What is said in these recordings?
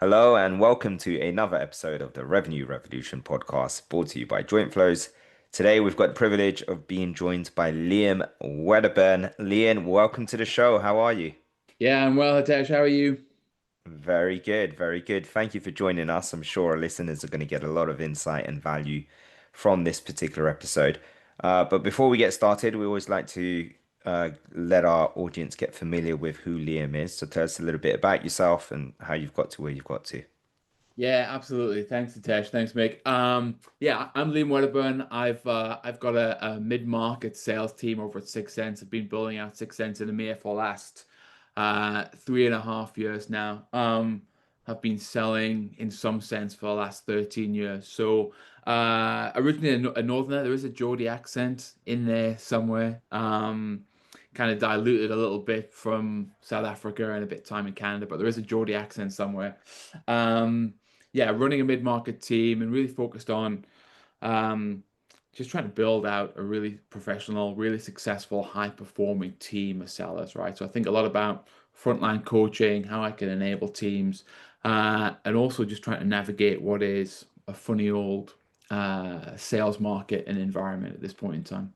Hello and welcome to another episode of the Revenue Revolution podcast brought to you by Joint Flows. Today we've got the privilege of being joined by Liam Wedderburn. Liam, welcome to the show. How are you? Yeah, I'm well, Hitesh. How are you? Very good, very good. Thank you for joining us. I'm sure our listeners are going to get a lot of insight and value from this particular episode. But before we get started, we always like to let our audience get familiar with who Liam is. So tell us a little bit about yourself and how you've got to where you've got to. Yeah, absolutely. Thanks, Hitesh. Thanks, Mick. Yeah, I'm Liam Wedderburn. I've got a mid-market sales team over at 6sense. I've been building out 6sense in EMEA for the last 3.5 years now. I've been selling in some sense for the last 13 years. So originally a northerner, there is a Geordie accent in there somewhere. Kind of diluted a little bit from South Africa and a bit of time in Canada, but there is a Geordie accent somewhere. Um, yeah, running a mid-market team and really focused on um, just trying to build out a really professional, really successful, high-performing team of sellers, right? So I think a lot about frontline coaching, how I can enable teams, and also just trying to navigate what is a funny old sales market and environment at this point in time.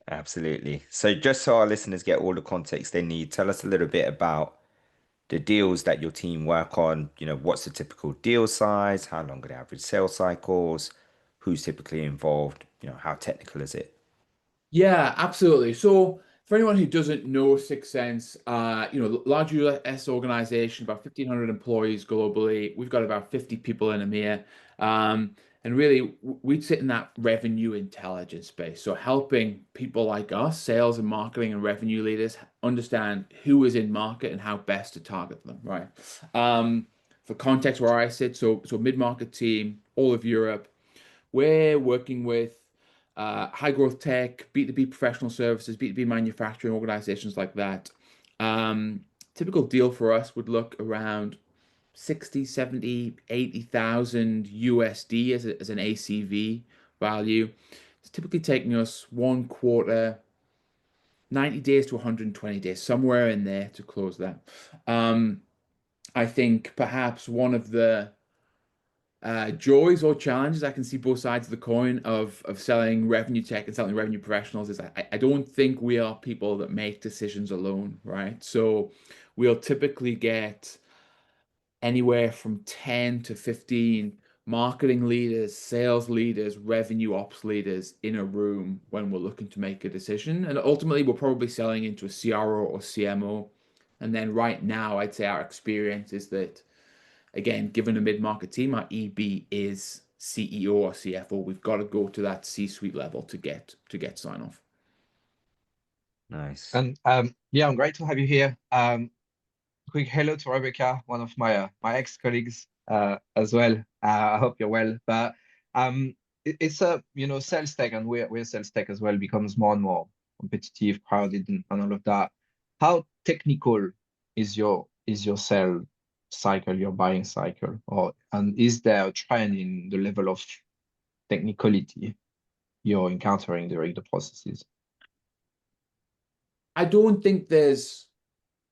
Absolutely. So just so our listeners get all the context they need, tell us a little bit about the deals that your team work on. What's the typical deal size? How long are the average sales cycles? Who's typically involved? How technical is it? Yeah, absolutely. So for anyone who doesn't know 6sense, large US organization, about 1,500 employees globally. We've got about 50 people in EMEA. And really, we sit in that revenue intelligence space. So helping people like us, sales and marketing and revenue leaders, understand who is in market and how best to target them, right? Um, for context, where I sit, so mid-market team, all of Europe. We're working with high growth tech, B2B professional services, B2B manufacturing organizations like that. Typical deal for us would look around 60, 70, 80,000 USD as an ACV value. It's typically taking us 1 quarter, 90 days to 120 days, somewhere in there to close that. Um, I think perhaps one of the joys or challenges, I can see both sides of the coin of selling revenue tech and selling revenue professionals is I don't think we are people that make decisions alone, right? So we'll typically get anywhere from 10 to 15 marketing leaders, sales leaders, revenue ops leaders in a room when we're looking to make a decision. And ultimately, we're probably selling into a CRO or CMO. And then right now, I'd say our experience is that again, given a mid-market team, our EB is CEO or CFO. We've got to go to that C-suite level to get sign off. Nice. And yeah, I'm great to have you here. Quick hello to Rebecca, one of my ex-colleagues as well. I hope you're well. But it's a sales tech, and we're sales tech as well, becomes more and more competitive, crowded, and all of that. How technical is your sales cycle, your buying cycle, and is there a trend in the level of technicality you're encountering during the processes? I don't think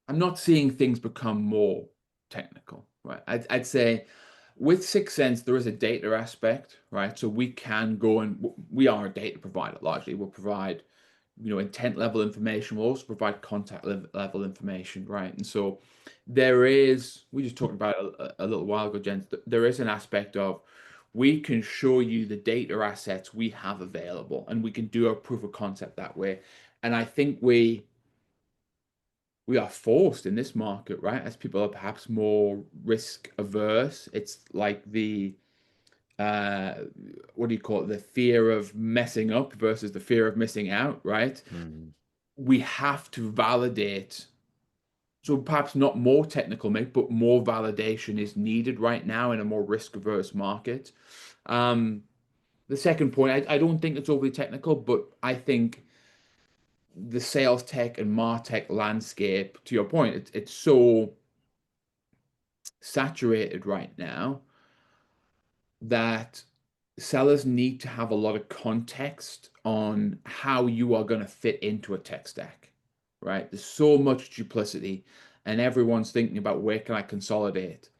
I'm not seeing things become more technical, right? I'd say with 6sense, there is a data aspect, right? So we can go and we are a data provider largely. We'll provide, intent level information. We'll also provide contact level information, right? And so we just talked about it a little while ago, Jens, there is an aspect of we can show you the data assets we have available and we can do a proof of concept that way. And I think we are forced in this market, right? As people are perhaps more risk averse. It's like the uh what do you call it? The fear of messing up versus the fear of missing out, right? Mm. We have to validate. So perhaps not more technical, mate, but more validation is needed right now in a more risk averse market. Um, the second point, I don't think it's overly technical, but I think the sales tech and martech landscape, to your point, it's so saturated right now that sellers need to have a lot of context on how you are going to fit into a tech stack, right? There's so much duplicity, and everyone's thinking about where can I consolidate.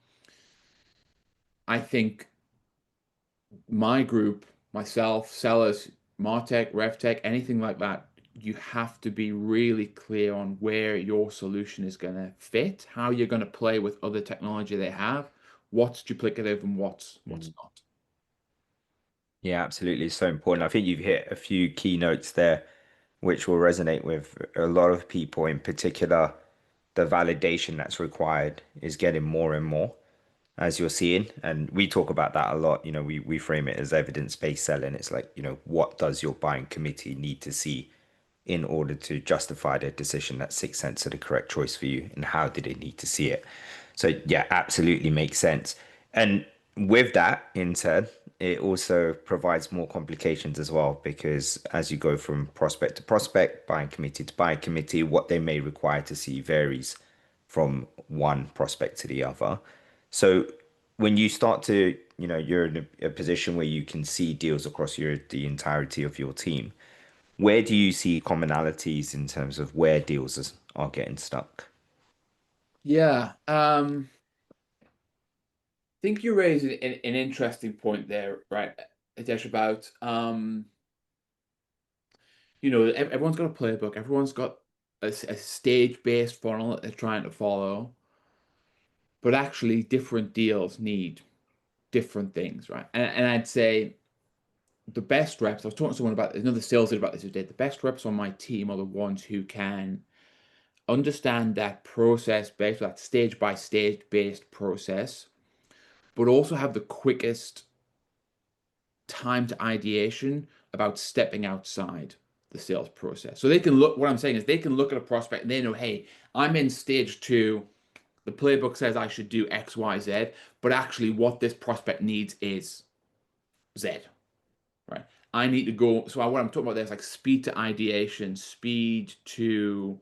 I think my group, myself, sellers, Martech, RevTech, anything like that, you have to be really clear on where your solution is going to fit, how you're going to play with other technology they have, what's duplicative and what's Mm. not. Yeah, absolutely. It's so important. I think you've hit a few key notes there, which will resonate with a lot of people. In particular, the validation that's required is getting more and more, as you're seeing. And we talk about that a lot. We frame it as evidence-based selling. It's like, what does your buying committee need to see in order to justify their decision that 6sense are the correct choice for you, and how do they need to see it? So yeah, absolutely makes sense. And with that in turn, it also provides more complications as well, because as you go from prospect to prospect, buying committee to buying committee, what they may require to see varies from one prospect to the other. So when you start to, you're in a position where you can see deals across the entirety of your team. Where do you see commonalities in terms of where are getting stuck? Yeah, I think you raise an interesting point there, right, Adesh, about everyone's got a playbook, everyone's got a stage-based funnel that they're trying to follow, but actually different deals need different things, right? And I'd say the best reps, I was talking to someone about another sales leader about this today. The best reps on my team are the ones who can understand that process based, that stage by stage based process, but also have the quickest time to ideation about stepping outside the sales process. So they can look, what I'm saying is they can look at a prospect and they know, hey, I'm in stage two. The playbook says I should do X, Y, Z, but actually what this prospect needs is Z, right? I need to go. So what I'm talking about there is like speed to ideation, speed to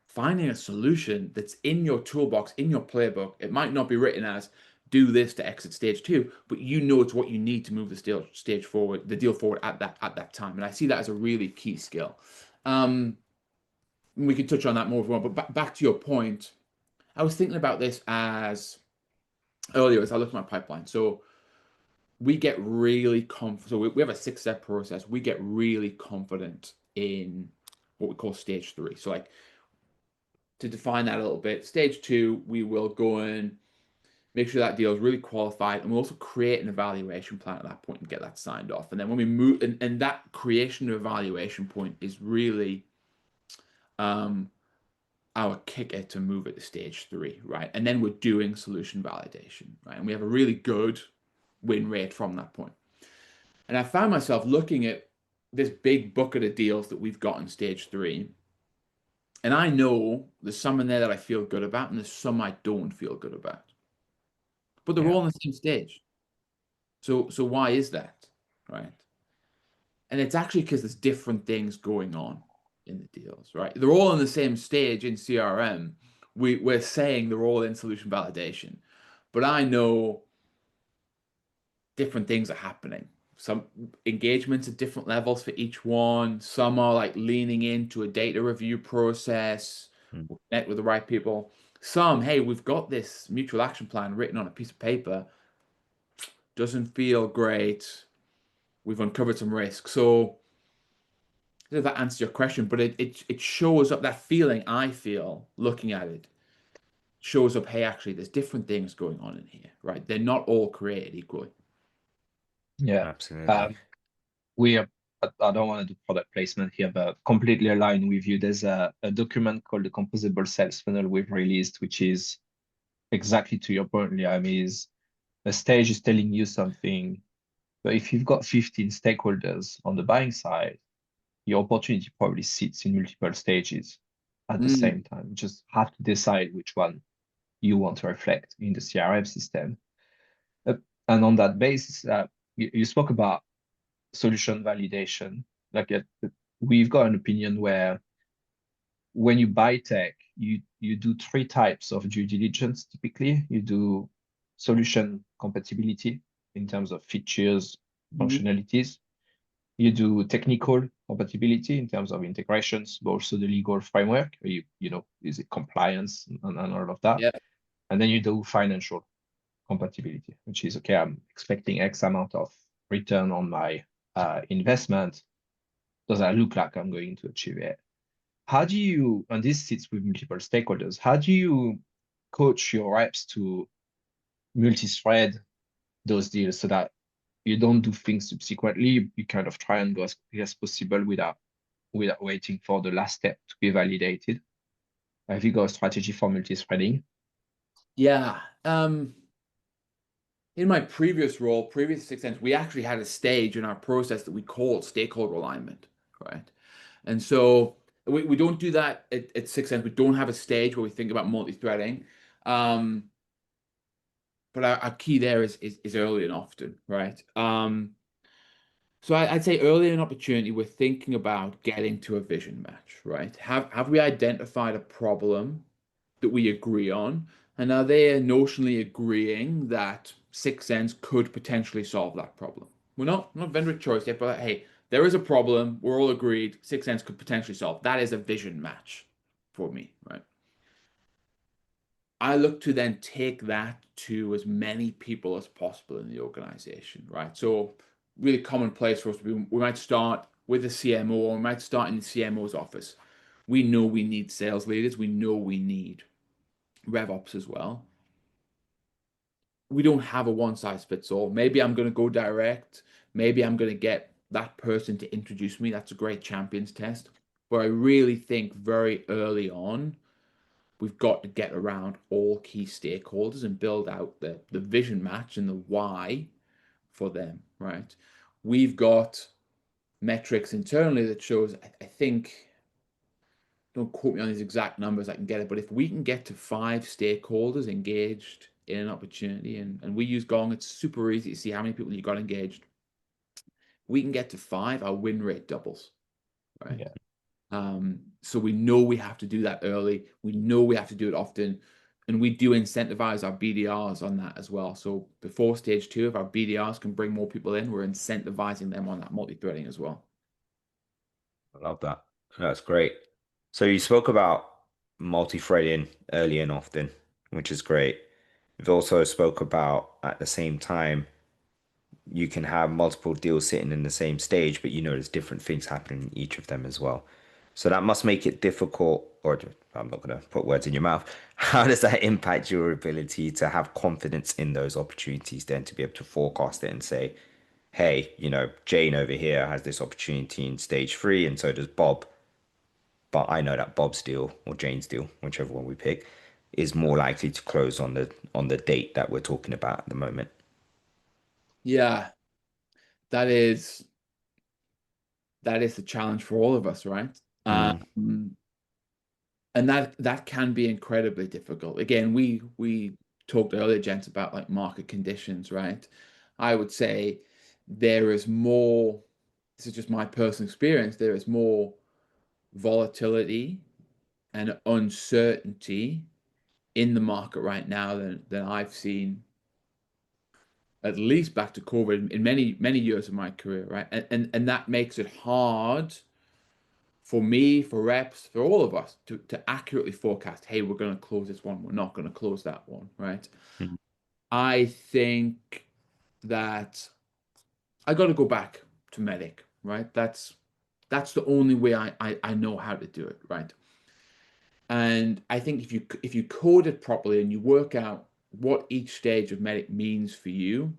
finding a solution that's in your toolbox, in your playbook. It might not be written as do this to exit stage two, but you know it's what you need to move the stage forward, the deal forward at that time. And I see that as a really key skill. We could touch on that more if we want, but back to your point, I was thinking about this as earlier as I looked at my pipeline. So we get really confident. So we have a 6-step process. We get really confident in what we call stage three. So like to define that a little bit, stage two, we will go and make sure that deal is really qualified, and we'll also create an evaluation plan at that point and get that signed off. And then when we move, and that creation of evaluation point is really um, our kicker to move it to stage three, right? And then we're doing solution validation, right? And we have a really good win rate from that point. And I found myself looking at this big bucket of deals that we've got in stage three. And I know there's some in there that I feel good about, and there's some I don't feel good about. But they're Yeah. all on the same stage. So why is that? Right? And it's actually because there's different things going on in the deals, right? They're all on the same stage in CRM. We're saying they're all in solution validation. But I know different things are happening. Some engagements at different levels for each one. Some are like leaning into a data review process, Mm. connect with the right people. Some, hey, we've got this mutual action plan written on a piece of paper. Doesn't feel great. We've uncovered some risk. So I don't know if that answers your question, but it shows up that feeling I feel looking at it shows up, hey, actually, there's different things going on in here, right? They're not all created equally. Yeah. Absolutely. Um, we are, I don't want to do product placement here, but completely aligned with you. There's a document called the Composable Sales Funnel we've released, which is exactly to your point, Liam, is a stage is telling you something, but if you've got 15 stakeholders on the buying side, your opportunity probably sits in multiple stages at the Mm, same time. You just have to decide which one you want to reflect in the CRM system. Uh, and on that basis, you spoke about solution validation. Like we've got an opinion where when you buy tech, you do three types of due diligence. Typically, you do solution compatibility in terms of features, mhm. functionalities. You do technical compatibility in terms of integrations, but also the legal framework. Is it compliance and all of that? Yeah. And then you do financial compatibility, which is okay, I'm expecting X amount of return on my investment. Does that look like I'm going to achieve it? How do you, and this sits with multiple stakeholders, how do you coach your reps to multi-thread those deals so that you don't do things subsequently, you kind of try and go as quickly as possible without waiting for the last step to be validated? Have you got a strategy for multi-threading? Yeah. In my previous role, previous 6sense, we actually had a stage in our process that we called stakeholder alignment, right? And so we don't do that at 6sense. We don't have a stage where we think about multi-threading. Um, but our key there is early and often, right? So I'd say early in opportunity, we're thinking about getting to a vision match, right? Have we identified a problem that we agree on? And are they notionally agreeing that 6sense could potentially solve that problem? We're not vendor of choice yet, but hey, there is a problem. We're all agreed 6sense could potentially solve. That is a vision match for me, right? I look to then take that to as many people as possible in the organization, right? So really commonplace for us, we might start with a CMO, or we might start in the CMO's office. We know we need sales leaders. We know we need RevOps as well. We don't have a one size fits all. Maybe I'm going to go direct. Maybe I'm going to get that person to introduce me. That's a great champions test. But I really think very early on, we've got to get around all key stakeholders and build out the vision match and the why for them, right? We've got metrics internally that shows, I think, don't quote me on these exact numbers, I can get it, but if we can get to 5 stakeholders engaged in an opportunity, and we use Gong, it's super easy to see how many people you got engaged. We can get to 5, our win rate doubles, right? Yeah. So we know we have to do that early. We know we have to do it often. And we do incentivize our BDRs on that as well. So before stage 2, if our BDRs can bring more people in, we're incentivizing them on that multi-threading as well. I love that. That's great. So you spoke about multi-threading early and often, which is great. You've also spoke about at the same time you can have multiple deals sitting in the same stage, but you know there's different things happening in each of them as well. So that must make it difficult, or I'm not going to put words in your mouth. How does that impact your ability to have confidence in those opportunities then to be able to forecast it and say, hey, you know, Jane over here has this opportunity in stage 3, and so does Bob. But I know that Bob's deal or Jane's deal, whichever one we pick, is more likely to close on the date that we're talking about at the moment. Yeah, that is the challenge for all of us, right? Mm, And that can be incredibly difficult. Again, we talked earlier, gents, about like market conditions, right? I would say there is more, this is just my personal experience, there is more volatility and uncertainty in the market right now than I've seen at least back to COVID in many years of my career, right? And that makes it hard for me, for reps, for all of us to accurately forecast, hey, we're going to close this one, we're not going to close that one, right? mm, I think that I got to go back to medic, right? That's the only way I know how to do it, right? And I think if you code it properly and you work out what each stage of medic means for you,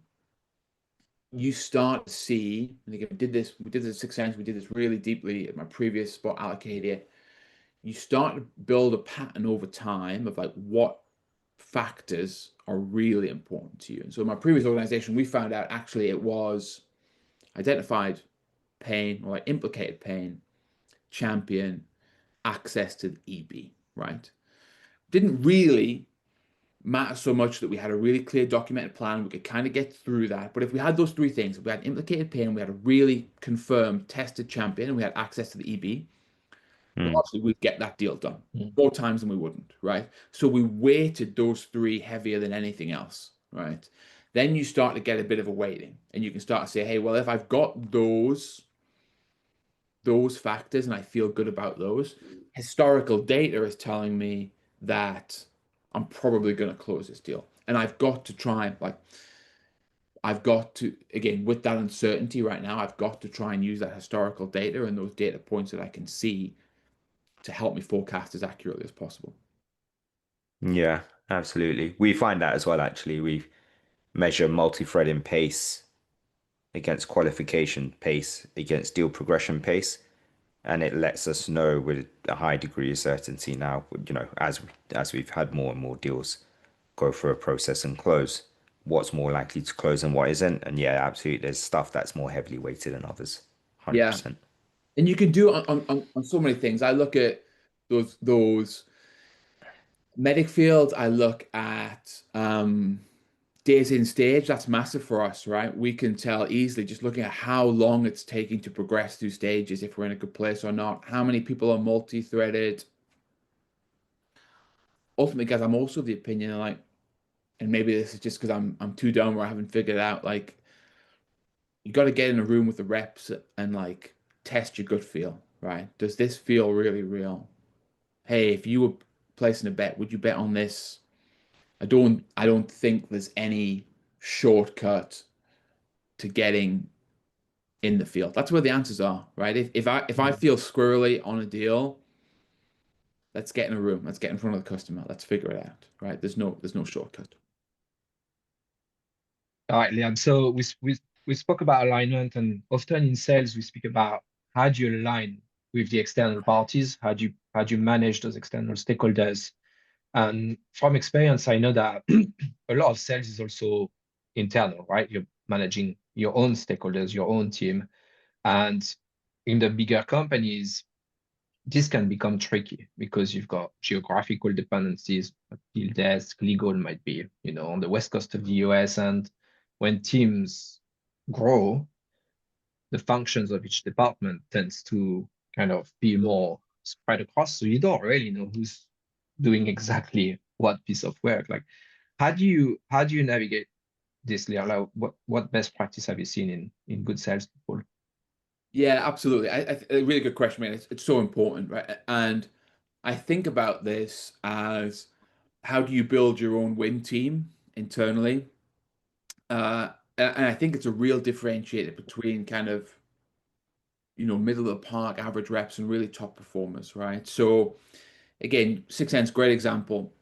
you start to see, and again, we did this 6sense, we did this really deeply at my previous spot allocator. You start to build a pattern over time of like what factors are really important to you. And so in my previous organization, we found out actually it was identified pain or like implicated pain, champion, access to the EB, right? Didn't really matter so much that we had a really clear documented plan. We could kind of get through that. But if we had those 3 things, if we had implicated pain, we had a really confirmed tested champion, and we had access to the EB, mm. largely we'd get that deal done Mm. more times than we wouldn't, right? So we weighted those 3 heavier than anything else, right? Then you start to get a bit of a weighting, and you can start to say, hey, well, if I've got those factors and I feel good about those, historical data is telling me that I'm probably going to close this deal. And I've got to try, like, I've got to, again, with that uncertainty right now, I've got to try and use that historical data and those data points that I can see to help me forecast as accurately as possible. Yeah, absolutely. We find that as well, actually. We measure multi-threading pace against qualification pace against deal progression pace, and it lets us know with a high degree of certainty now, as we've had more and more deals go through a process and close, what's more likely to close and what isn't. And yeah, absolutely, there's stuff that's more heavily weighted than others. Yeah. 100%. And you can do it on so many things. I look at those medic fields. I look at days in stage. That's massive for us, right? We can tell easily just looking at how long it's taking to progress through stages, if we're in a good place or not, how many people are multi-threaded. Ultimately, guys, I'm also of the opinion, like, and maybe this is just because I'm too dumb or I haven't figured it out, like, you got to get in a room with the reps and like test your gut feel, right? Does this feel really real? Hey, if you were placing a bet, would you bet on this? I don't think there's any shortcut to getting in the field. That's where the answers are, right? If I feel squirrely on a deal, let's get in a room, let's get in front of the customer, let's figure it out, right? There's no shortcut. All right, Liam. So we spoke about alignment, and often in sales we speak about how do you align with the external parties? How do you manage those external stakeholders? And from experience, I know that a lot of sales is also internal, right? You're managing your own stakeholders, your own team. And in the bigger companies, this can become tricky because you've got geographical dependencies. A deal desk, legal might be, on the west coast of the US. And when teams grow, the functions of each department tends to kind of be more spread across. So you don't really know who's doing exactly what piece of work. Like, how do you navigate this, Leah? Like, what best practice have you seen in good salespeople? Yeah, absolutely. A really good question, man. It's so important, right? And I think about this as how do you build your own win team internally? And I think it's a real differentiator between kind of, middle of the park, average reps and really top performers, right? So again, 6sense, great example.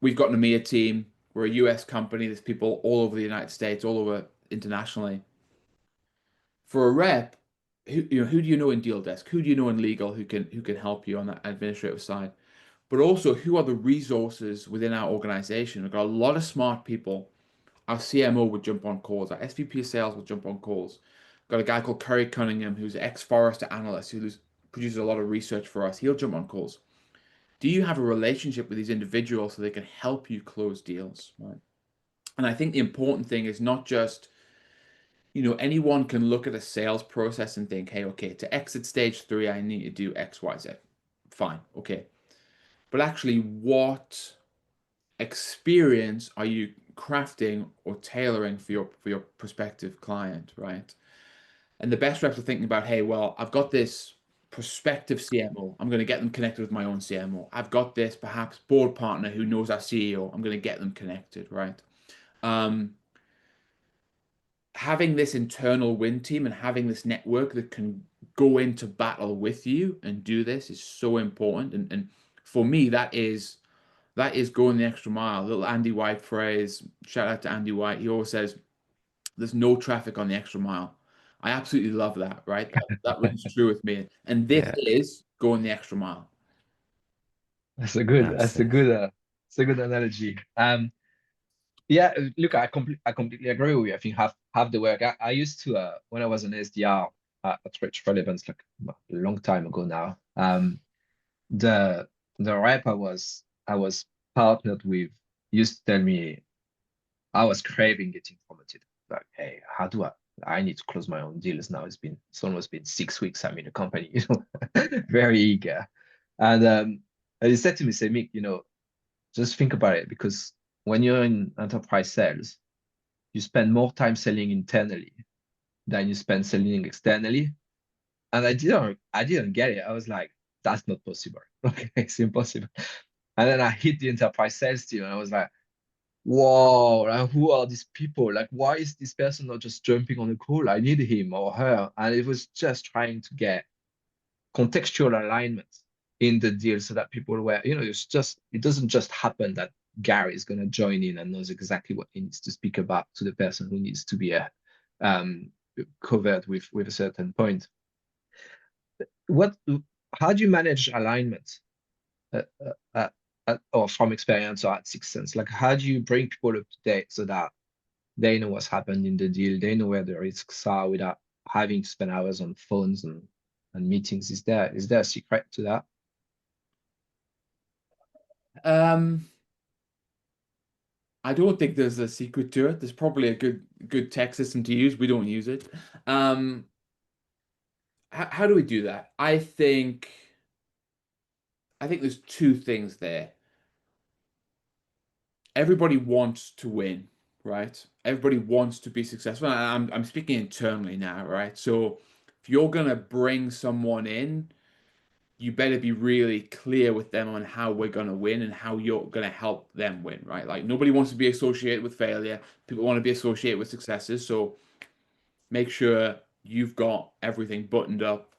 We've got an EMEA team. We're a US company. There's people all over the United States, all over internationally. For a rep, who do you know in deal desk? Who do you know in legal who can help you on that administrative side? But also, who are the resources within our organization? We've got a lot of smart people. Our CMO would jump on calls. Our SVP of sales will jump on calls. Got a guy called Kerry Cunningham, who's an ex-Forrester analyst, who produces a lot of research for us. He'll jump on calls. Do you have a relationship with these individuals so they can help you close deals, right? And I think the important thing is not just, anyone can look at a sales process and think, hey, okay, to exit stage 3, I need to do X, Y, Z. Fine, okay. But actually, what experience are you crafting or tailoring for your prospective client, right? And the best reps are thinking about, hey, well, I've got this prospective CMO. I'm going to get them connected with my own CMO. I've got this perhaps board partner who knows our CEO. I'm going to get them connected, right? Um, Having this internal win team and having this network that can go into battle with you and do this is so important. And for me, that is going the extra mile. Little Andy White phrase. Shout out to Andy White. He always says, "There's no traffic on the extra mile." I absolutely love that. Right? That rings true with me. And this Yeah, is going the extra mile. absolutely. It's a good analogy. Yeah, look, I completely agree with you. I think half the work. I used to when I was an SDR at Rich Relevance like a long time ago now. The the rep I was partnered with used to tell me I was craving getting promoted. Like, hey, how do I need to close my own deals now. It's almost been 6 weeks I'm in the company, very eager. And he said to me, say, Mick, just think about it, because when you're in enterprise sales, you spend more time selling internally than you spend selling externally. And I didn't get it. I was like, that's not possible. Okay, it's impossible. And then I hit the enterprise sales team and I was like, whoa, like, who are these people? Like, why is this person not just jumping on a call? I need him or her. And it was just trying to get contextual alignment in the deal so that people were, it doesn't just happen that Gary is going to join in and knows exactly what he needs to speak about to the person who needs to be um, covered with a certain point. What, how do you manage alignment uh, or from experience or at 6sense? Like, how do you bring people up to date so that they know what's happened in the deal, they know where the risks are without having to spend hours on phones and meetings? Is there a secret to that? Um, I don't think there's a secret to it. There's probably a good tech system to use. We don't use it. Um, how do we do that? I think there's two things there. Everybody wants to win, right? Everybody wants to be successful. And I'm speaking internally now, right? So if you're gonna bring someone in, you better be really clear with them on how we're gonna win and how you're gonna help them win, right? Like nobody wants to be associated with failure. People want to be associated with successes. So make sure you've got everything buttoned up,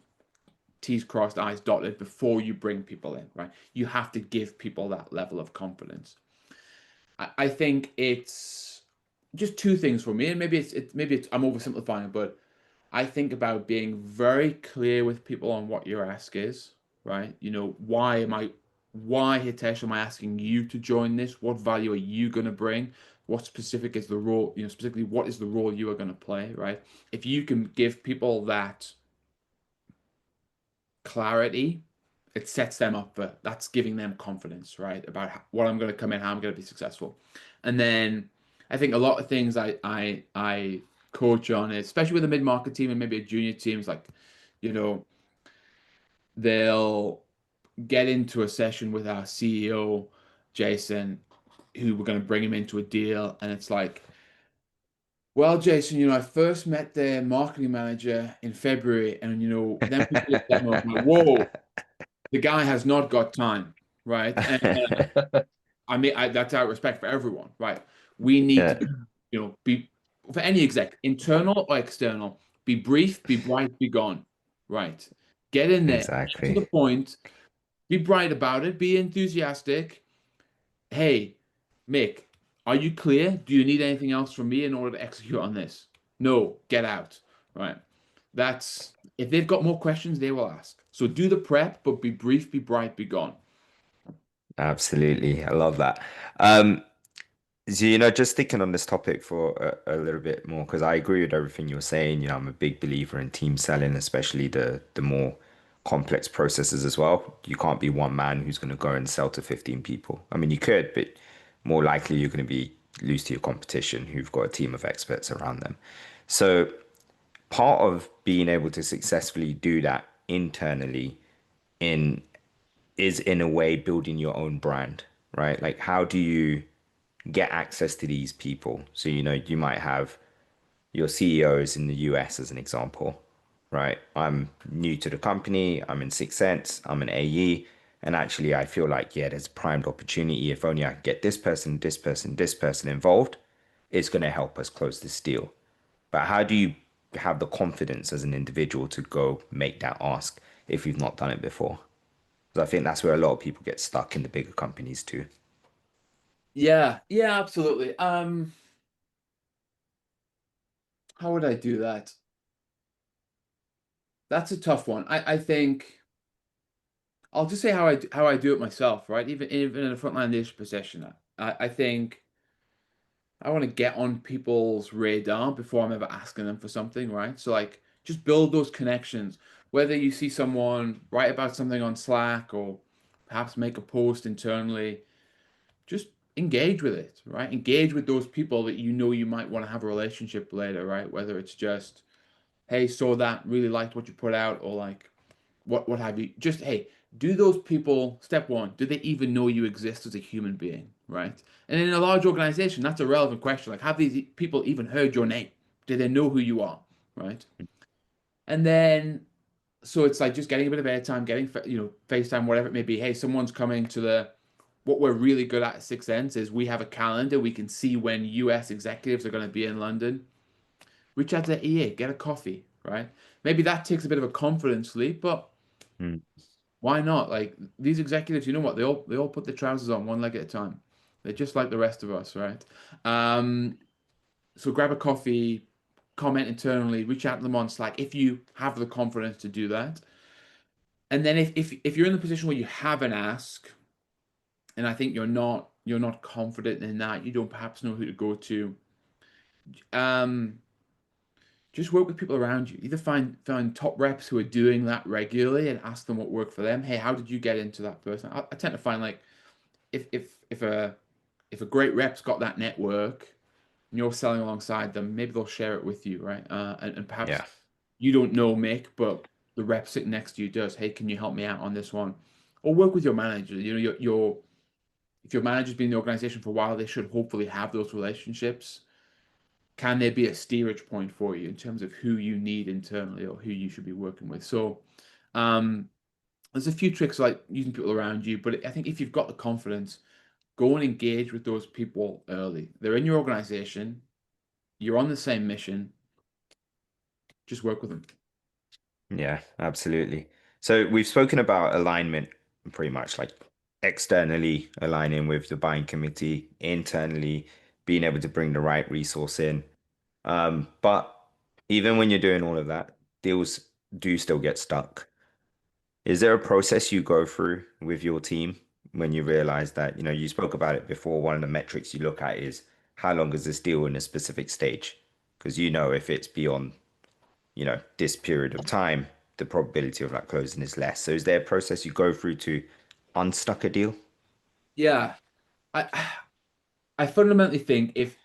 T's crossed, I's dotted before you bring people in, right? You have to give people that level of confidence. I think it's just two things for me, and maybe it's I'm oversimplifying, but I think about being very clear with people on what your ask is, right? Why Hitesh am I asking you to join this? What value are you going to bring? What specific is the role, specifically what is the role you are going to play, right? If you can give people that clarity, it sets them up for that's giving them confidence, right? About what I'm going to come in, how I'm going to be successful. And then I think a lot of things I coach on, especially with a mid-market team and maybe a junior team, is like, you know, they'll get into a session with our CEO, Jason, who we're going to bring him into a deal, and it's like, well, Jason, I first met the marketing manager in February, and then we did a demo. I'm like, whoa, the guy has not got time, right? And I mean, that's out of respect for everyone, right? We need to Yeah, be, be for any exec, internal or external, be brief, be bright, be gone, right? Get in there, get to the exactly. point, be bright about it, be enthusiastic. Hey, Mick, are you clear? Do you need anything else from me in order to execute on this? No, get out, right? That's if they've got more questions, they will ask. So do the prep, but be brief, be bright, be gone. Absolutely. I love that. So, just thinking on this topic for a little bit more, because I agree with everything you're saying. I'm a big believer in team selling, especially the more complex processes as well. You can't be one man who's going to go and sell to 15 people. I mean, you could, but more likely you're going to be lose to your competition who've got a team of experts around them. So, part of being able to successfully do that internally in is in a way building your own brand, right? Like, how do you get access to these people? So, you might have your CEOs in the US as an example, right? I'm new to the company, I'm in 6sense, I'm an AE, and actually I feel like, yeah, there's a primed opportunity. If only I can get this person, this person, this person involved, it's going to help us close this deal. But how do you have the confidence as an individual to go make that ask if you've not done it before? Because I think that's where a lot of people get stuck in the bigger companies too. Yeah, yeah, absolutely. How would I do that? That's a tough one. I think I'll just say how I do it myself, right? Even in a frontline leadership position, I think I want to get on people's radar before I'm ever asking them for something, right? So like just build those connections. Whether you see someone write about something on Slack or perhaps make a post internally, just engage with it, right? Engage with those people that you might want to have a relationship later, right? Whether it's just, hey, saw that, really liked what you put out, or like what have you. Just hey, do those people, step one, do they even know you exist as a human being, right? And in a large organization, that's a relevant question. Like, have these people even heard your name? Do they know who you are, right? And then so it's like just getting a bit of airtime, getting FaceTime, whatever it may be. Hey, someone's coming to the what we're really good at 6sense is we have a calendar. We can see when US executives are going to be in London. Reach out to EA, get a coffee, right? Maybe that takes a bit of a confidence leap, but Mm. why not? Like these executives, you know what? They all put their trousers on one leg at a time. They're just like the rest of us, right? Um, so grab a coffee, comment internally, reach out to them on Slack if you have the confidence to do that. And then if you're in the position where you have an ask, and I think you're not confident in that, you don't perhaps know who to go to. Um, just work with people around you. Either find top reps who are doing that regularly and ask them what worked for them. Hey, how did you get into that person? I tend to find like if a great rep's got that network and you're selling alongside them, maybe they'll share it with you, right? And perhaps Yeah. you don't know Mick, but the rep sitting next to you does. Hey, can you help me out on this one? Or work with your manager. You know, your if your manager's been in the organization for a while, they should hopefully have those relationships. Can there be a steerage point for you in terms of who you need internally or who you should be working with? So, um, there's a few tricks like using people around you, but I think if you've got the confidence, go and engage with those people early. They're in your organization, you're on the same mission, just work with them. Yeah, absolutely. So we've spoken about alignment pretty much like externally aligning with the buying committee, internally being able to bring the right resource in. But even when you're doing all of that, deals do still get stuck. Is there a process you go through with your team when you realize that, you spoke about it before, one of the metrics you look at is how long is this deal in a specific stage? Because if it's beyond this period of time, the probability of that closing is less. So is there a process you go through to unstuck a deal? Yeah. I I fundamentally think if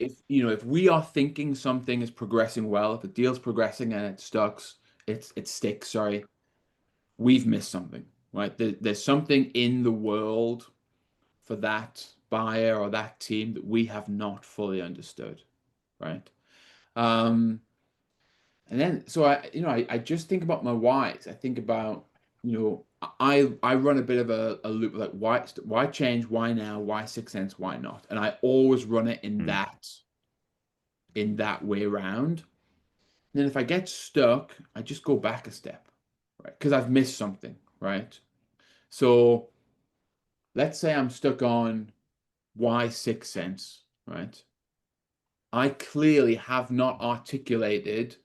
we are thinking something is progressing well, if a deal's progressing and it sticks, sorry, we've missed something, right? There's something in the world for that buyer or that team that we have not fully understood, right? Um, and then so I just think about my whys. I think about, I run a bit of a loop like why change, why now, why 6sense, why not? And I always run it in Mm, that way around. And then if I get stuck, I just go back a step, right? Because I've missed something, right? So let's say I'm stuck on why 6sense, right? I clearly have not articulated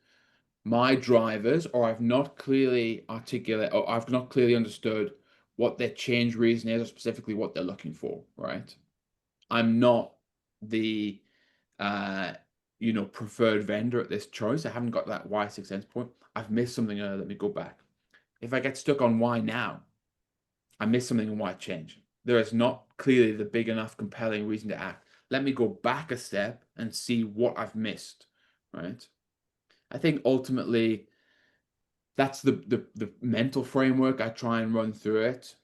my drivers, or I've not clearly understood what their change reason is, or specifically what they're looking for, right? I'm not the uh preferred vendor at this choice. I haven't got that why 6sense point. I've missed something. Let me go back. If I get stuck on why now, I missed something in why change. There is not clearly the big enough compelling reason to act. Let me go back a step and see what I've missed, right? I think ultimately that's the mental framework I try and run through it.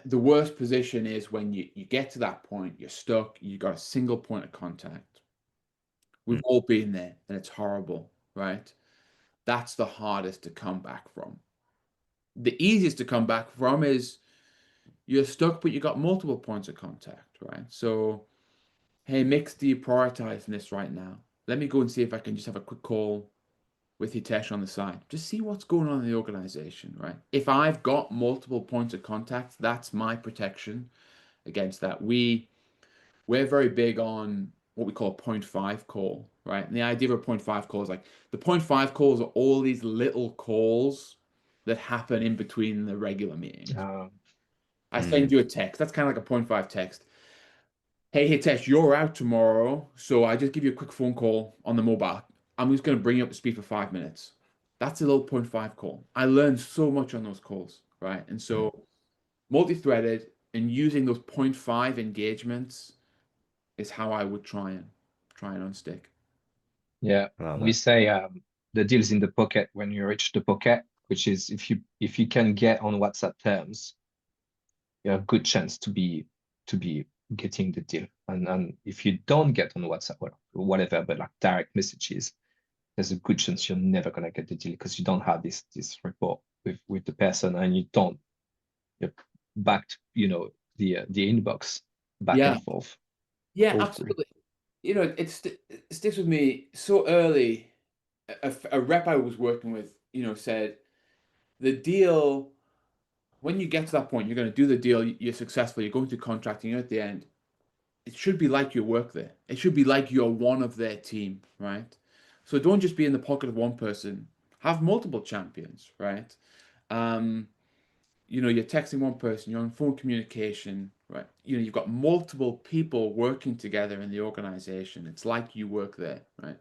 The worst position is when you get to that point, you're stuck, you got a single point of contact. We've mm, all been there and it's horrible, right? That's the hardest to come back from. The easiest to come back from is you're stuck, but you got multiple points of contact, right? So, hey, Mix, do you prioritize this right now? Let me go and see if I can just have a quick call with Hitesh on the side. Just see what's going on in the organization, right? If I've got multiple points of contact, that's my protection against that. We're very big on what we call a point five call, right? And the idea of a point five call is like the point five calls are all these little calls that happen in between the regular meetings. Um, I send mm, you a text. That's kind of like a point five text. Hey, Hitesh, you're out tomorrow, so I just give you a quick phone call on the mobile. I'm just going to bring you up to speed for 5 minutes. That's a little point five call. I learned so much on those calls, right? And mm. so multi-threaded and using those point five engagements is how I would try and unstick. yeah, I love we that. say the deal's in the pocket when you reach the pocket, which is if you can get on WhatsApp terms, you have a good chance to be getting the deal. And if you don't get on WhatsApp or whatever, but like direct messages, there's a good chance you're never gonna get the deal because you don't have this rapport with the person and you don't back to, the inbox back Yeah. and forth. Yeah, All cool. absolutely. It sticks with me so early. A rep I was working with, said the deal, when you get to that point, you're going to do the deal, you're successful, you're going through contracting, you're at the end. It should be like you work there. It should be like you're one of their team, right? So don't just be in the pocket of one person. Have multiple champions, right? Um, you're texting one person, you're on phone communication, right? You've got multiple people working together in the organization. It's like you work there, right?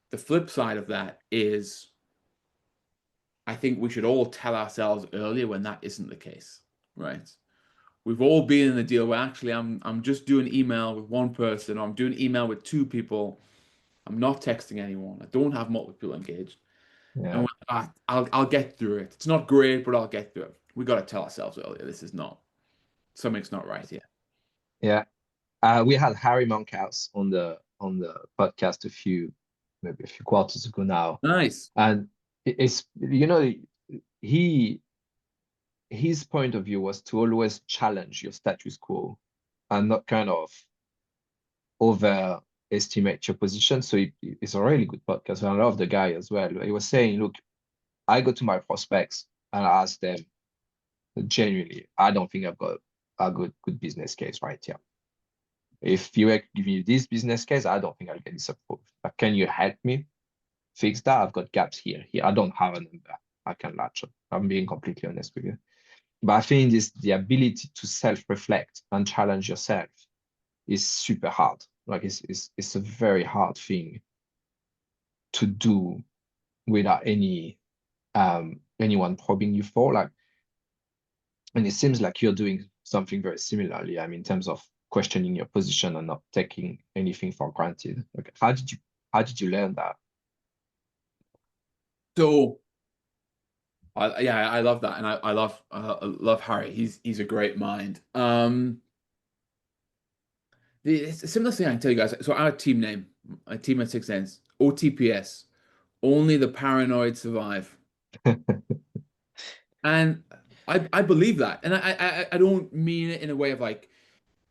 The flip side of that is I think we should all tell ourselves earlier when that isn't the case, right? We've all been in the deal where actually I'm just doing email with one person, or I'm doing email with two people. I'm not texting anyone. I don't have multiple people engaged. And Yeah. we're like, I'll get through it. It's not great, but I'll get through it. We got to tell ourselves earlier, this is not, something's not right here. Yeah. We had Harry Monkhouse on the podcast maybe a few quarters ago now, Nice. and it's he his point of view was to always challenge your status quo and not kind of overestimate your position. So it's a really good podcast. And I love the guy as well. He was saying, look, I go to my prospects and I ask them genuinely, I don't think I've got a good business case right here. If you give me this business case, I don't think I'll get this approved. But can you help me fix that? I've got gaps here. Here, I don't have a number I can latch on. I'm being completely honest with you. But I think the ability to self-reflect and challenge yourself is super hard. Like it's a very hard thing to do without anyone probing you for. Like, and it seems like you're doing something very similarly. I mean, in terms of questioning your position and not taking anything for granted. Like, how did you learn that? So yeah, I love that, and I love Harry. He's a great mind. It's a similar thing I can tell you guys. So our team name, a team at 6sense, OTPS, only the paranoid survive. And I believe that. And I don't mean it in a way of like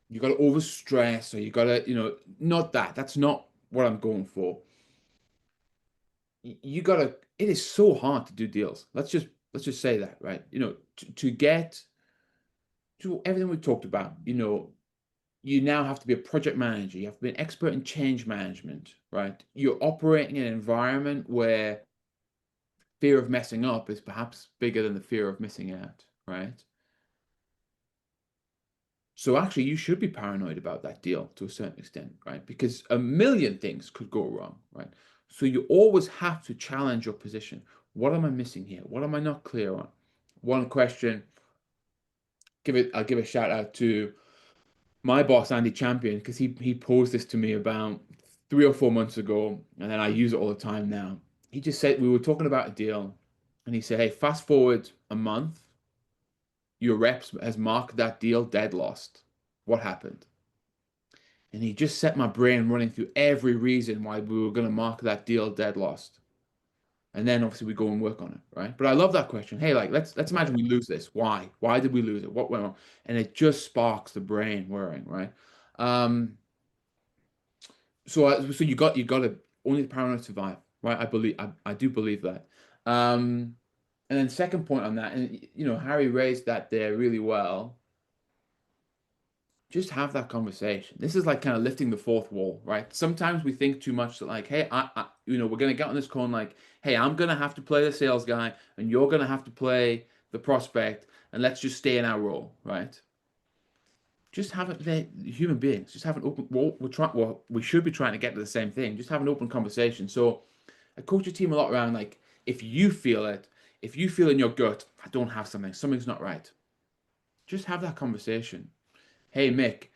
you got to overstress or you got to, not that. That's not what I'm going for. You got to, it is so hard to do deals. Let's just say that, right? To get to everything we've talked about, you now have to be a project manager. You have to be an expert in change management, right? You're operating in an environment where fear of messing up is perhaps bigger than the fear of missing out, right? So actually, you should be paranoid about that deal to a certain extent, right? Because a million things could go wrong, right? So you always have to challenge your position. What am I missing here? What am I not clear on? One question, I'll give a shout out to my boss, Andy Champion, because he posed this to me about 3 or 4 months ago, and then I use it all the time now. He just said, we were talking about a deal, and he said, hey, fast forward a month, your reps has marked that deal dead lost. What happened? And he just set my brain running through every reason why we were going to mark that deal dead lost. And then obviously we go and work on it, right? But I love that question. Hey, like let's imagine we lose this. Why? Why did we lose it? What went wrong? And it just sparks the brain whirring, right? Um, so you got to only the paranoid survive, right? I do believe that. Um, and then second point on that, and Harry raised that there really well. Just have that conversation. This is like kind of lifting the fourth wall, right? Sometimes we think too much that like, hey, we're gonna get on this call and like, hey, I'm gonna have to play the sales guy, and you're gonna have to play the prospect, and let's just stay in our role, right? Just have it. They're human beings. Just have an open. We should be trying to get to the same thing. Just have an open conversation. So I coach your team a lot around like, if you feel it, if you feel in your gut, I don't have something, something's not right. Just have that conversation. Hey, Mick.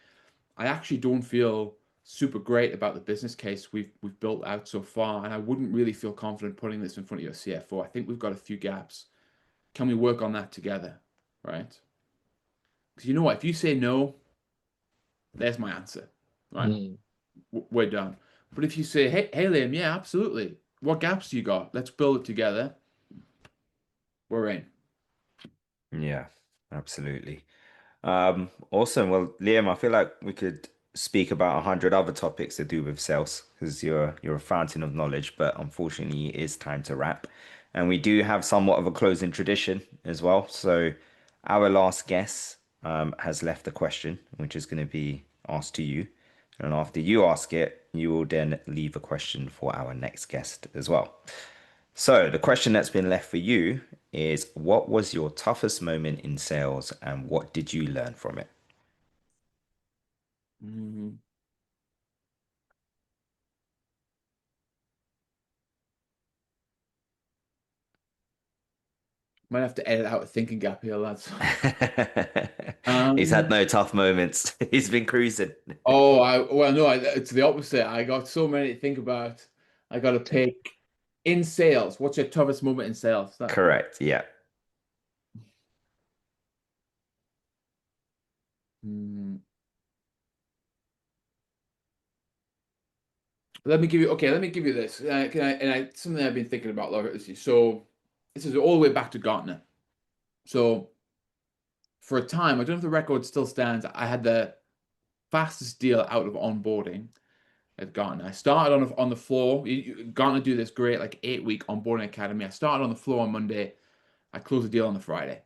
I actually don't feel super great about the business case we've built out so far, and I wouldn't really feel confident putting this in front of your CFO. I think we've got a few gaps. Can we work on that together? Right? Because you know what? If you say no, there's my answer. Right? Mm. We're done. But if you say, hey, Liam, yeah, absolutely. What gaps do you got? Let's build it together. We're in. Yeah. Absolutely. Awesome. Well, Liam, I feel like we could speak about 100 other topics to do with sales because you're a fountain of knowledge, but unfortunately, it is time to wrap. And we do have somewhat of a closing tradition as well. So our last guest has left a question, which is going to be asked to you. And after you ask it, you will then leave a question for our next guest as well. So the question that's been left for you is, what was your toughest moment in sales and what did you learn from it? Mhm. Might have to edit out a thinking gap here, lads. He's had Um, no tough moments. He's been cruising. well, no, it's the opposite. I got so many to think about. I got to pick in sales. What's your toughest moment in sales? That. Correct. Yeah. Hmm. Let me give you. Okay, let me give you this. Can I? And something I've been thinking about, Laura. So this is all the way back to Gartner. So for a time, I don't know if the record still stands. I had the fastest deal out of onboarding at Gartner. I started on the floor. Gartner do this great like 8 week onboarding academy. I started on the floor on Monday. I closed the deal on the Friday.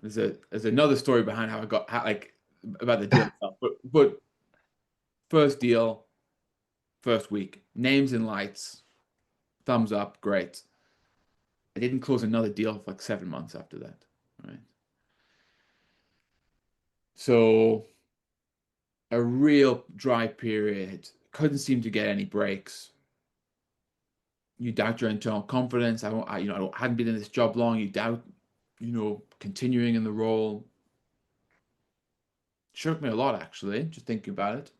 There's another story behind how I got like about the deal itself. But first deal, first week, names and lights, thumbs up, great. I didn't close another deal for like 7 months after that. Right. So a real dry period. Couldn't seem to get any breaks. You doubt your internal confidence. I hadn't been in this job long. You doubt, continuing in the role. Shook me a lot, actually, just thinking about it.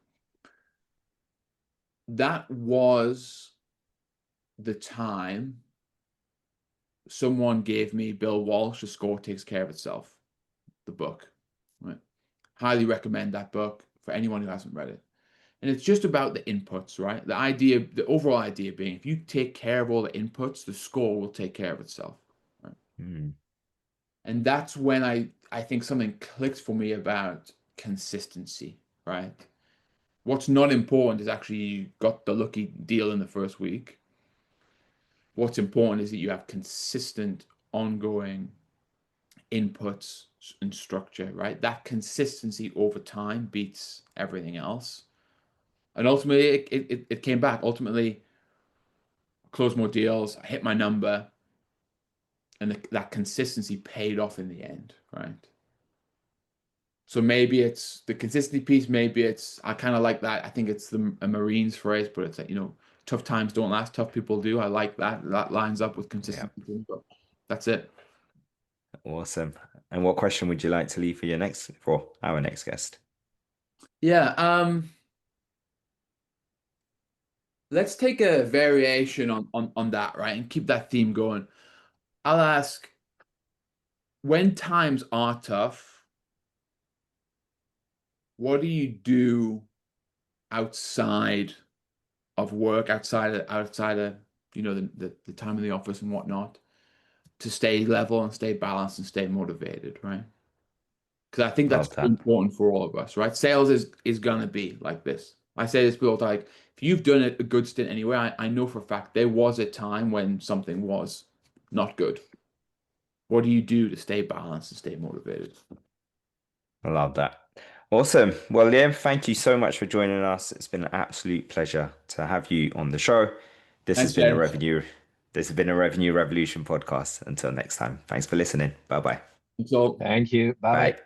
That was the time someone gave me Bill Walsh, The Score Takes Care of Itself, the book. Right? Highly recommend that book for anyone who hasn't read it. And it's just about the inputs, right? The overall idea being if you take care of all the inputs, the score will take care of itself. Right? Mm. And that's when I think something clicked for me about consistency, right? What's not important is actually you got the lucky deal in the first week. What's important is that you have consistent, ongoing inputs and structure, right? That consistency over time beats everything else. And ultimately, it came back. Ultimately, closed more deals, I hit my number, and that consistency paid off in the end, right? So maybe it's the consistency piece. Maybe I kind of like that. I think it's a Marines phrase, but it's like, tough times don't last, tough people do. I like that. That lines up with Yeah. consistency. But that's it. Awesome. And what question would you like to leave for our next guest? Yeah. Let's take a variation on that, right? And keep that theme going. I'll ask, when times are tough, what do you do outside of work, outside of the time in the office and whatnot, to stay level and stay balanced and stay motivated, right? Because I think that's Love that. important for all of us, right? Sales is gonna be like this. I say this people like, if you've done a good stint anywhere, I know for a fact there was a time when something was not good. What do you do to stay balanced and stay motivated? I love that. Awesome. Well, Liam, thank you so much for joining us. It's been an absolute pleasure to have you on the show. This has Thanks, been a James. revenue, this has been a Revenue Revolution podcast. Until next time, thanks for listening. Bye bye. So. Thank you. Bye bye. Bye.